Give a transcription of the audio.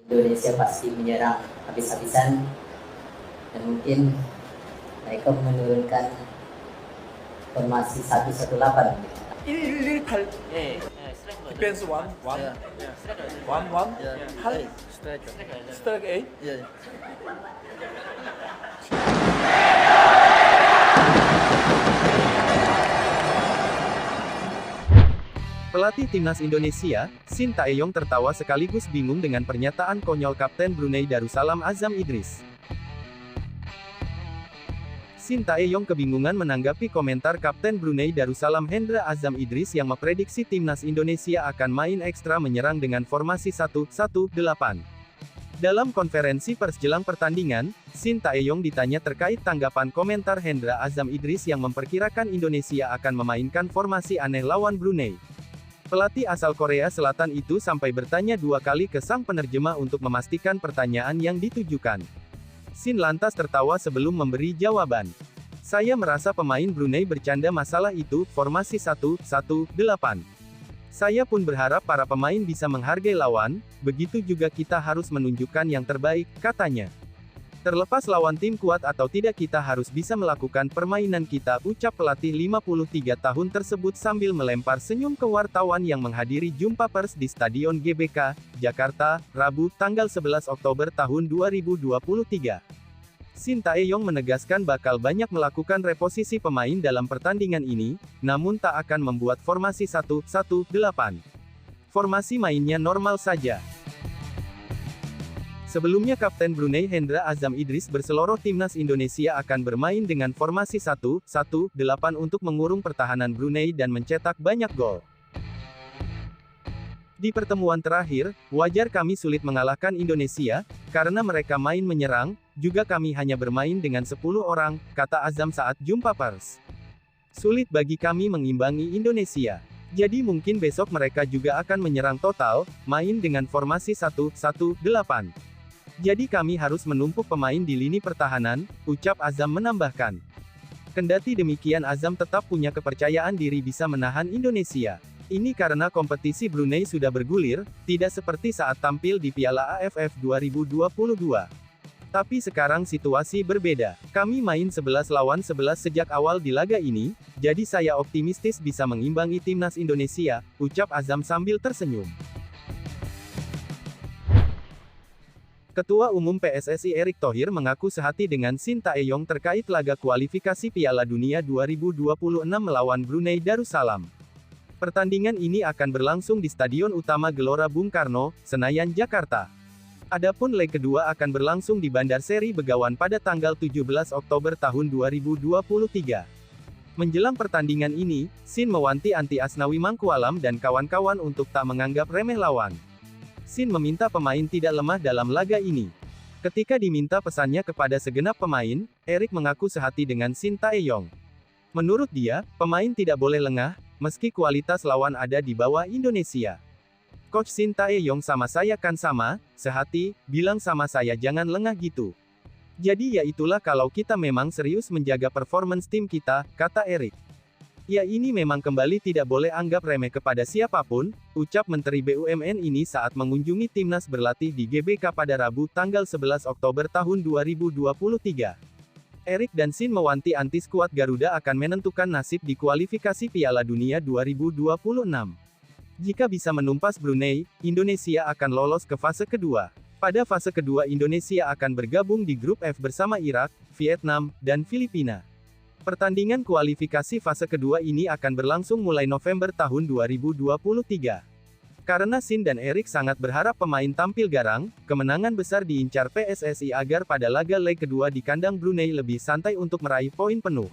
Indonesia pasti menyerang habis-habisan dan mungkin mereka menurunkan formasi 118. Ini 8 예, 예, 스트라이커. defense 1 예, 1 스트라이커. 1 예, 8 예, 스트라이커. strike 8 예. Pelatih timnas Indonesia, Shin Tae-yong tertawa sekaligus bingung dengan pernyataan konyol Kapten Brunei Darussalam Azam Idris. Shin Tae-yong kebingungan menanggapi komentar Kapten Brunei Darussalam Hendra Azam Idris yang memprediksi timnas Indonesia akan main ekstra menyerang dengan formasi 1-1-8. Dalam konferensi pers jelang pertandingan, Shin Tae-yong ditanya terkait tanggapan komentar Hendra Azam Idris yang memperkirakan Indonesia akan memainkan formasi aneh lawan Brunei. Pelatih asal Korea Selatan itu sampai bertanya 2 kali ke sang penerjemah untuk memastikan pertanyaan yang ditujukan. Shin lantas tertawa sebelum memberi jawaban. Saya merasa pemain Brunei bercanda masalah itu, formasi 1-1-8. Saya pun berharap para pemain bisa menghargai lawan, begitu juga kita harus menunjukkan yang terbaik, katanya. Terlepas lawan tim kuat atau tidak kita harus bisa melakukan permainan kita, ucap pelatih 53 tahun tersebut sambil melempar senyum ke wartawan yang menghadiri jumpa pers di Stadion GBK, Jakarta, Rabu, tanggal 11 Oktober tahun 2023. Shin Tae-yong menegaskan bakal banyak melakukan reposisi pemain dalam pertandingan ini, namun tak akan membuat formasi 1-1-8. Formasi mainnya normal saja. Sebelumnya Kapten Brunei Hendra Azam Idris berseloroh timnas Indonesia akan bermain dengan formasi 1-1-8 untuk mengurung pertahanan Brunei dan mencetak banyak gol. Di pertemuan terakhir, wajar kami sulit mengalahkan Indonesia, karena mereka main menyerang, juga kami hanya bermain dengan 10 orang, kata Azam saat jumpa pers. Sulit bagi kami mengimbangi Indonesia. Jadi mungkin besok mereka juga akan menyerang total, main dengan formasi 1-1-8. Jadi kami harus menumpuk pemain di lini pertahanan, ucap Azam menambahkan. Kendati demikian Azam tetap punya kepercayaan diri bisa menahan Indonesia. Ini karena kompetisi Brunei sudah bergulir, tidak seperti saat tampil di Piala AFF 2022. Tapi sekarang situasi berbeda. Kami main 11 lawan 11 sejak awal di laga ini, jadi saya optimistis bisa mengimbangi timnas Indonesia, ucap Azam sambil tersenyum. Ketua Umum PSSI Erick Thohir mengaku sehati dengan Shin Tae-yong terkait laga kualifikasi Piala Dunia 2026 melawan Brunei Darussalam. Pertandingan ini akan berlangsung di Stadion Utama Gelora Bung Karno, Senayan, Jakarta. Adapun leg kedua akan berlangsung di Bandar Seri Begawan pada tanggal 17 Oktober tahun 2023. Menjelang pertandingan ini, Shin mewanti-anti Asnawi Mangkualam dan kawan-kawan untuk tak menganggap remeh lawan. Shin meminta pemain tidak lemah dalam laga ini. Ketika diminta pesannya kepada segenap pemain, Erick mengaku sehati dengan Shin Tae-yong. Menurut dia, pemain tidak boleh lengah, meski kualitas lawan ada di bawah Indonesia. Coach Shin Tae-yong sama saya kan sama, sehati, bilang sama saya jangan lengah gitu. Jadi ya itulah kalau kita memang serius menjaga performance tim kita, kata Erick. Ya ini memang kembali tidak boleh anggap remeh kepada siapapun, ucap Menteri BUMN ini saat mengunjungi timnas berlatih di GBK pada Rabu tanggal 11 Oktober tahun 2023. Erick dan Shin mewanti-anti skuad Garuda akan menentukan nasib di kualifikasi Piala Dunia 2026. Jika bisa menumpas Brunei, Indonesia akan lolos ke fase kedua. Pada fase kedua Indonesia akan bergabung di grup F bersama Irak, Vietnam, dan Filipina. Pertandingan kualifikasi fase kedua ini akan berlangsung mulai November tahun 2023. Karena Shin dan Erick sangat berharap pemain tampil garang, kemenangan besar diincar PSSI agar pada laga leg kedua di kandang Brunei lebih santai untuk meraih poin penuh.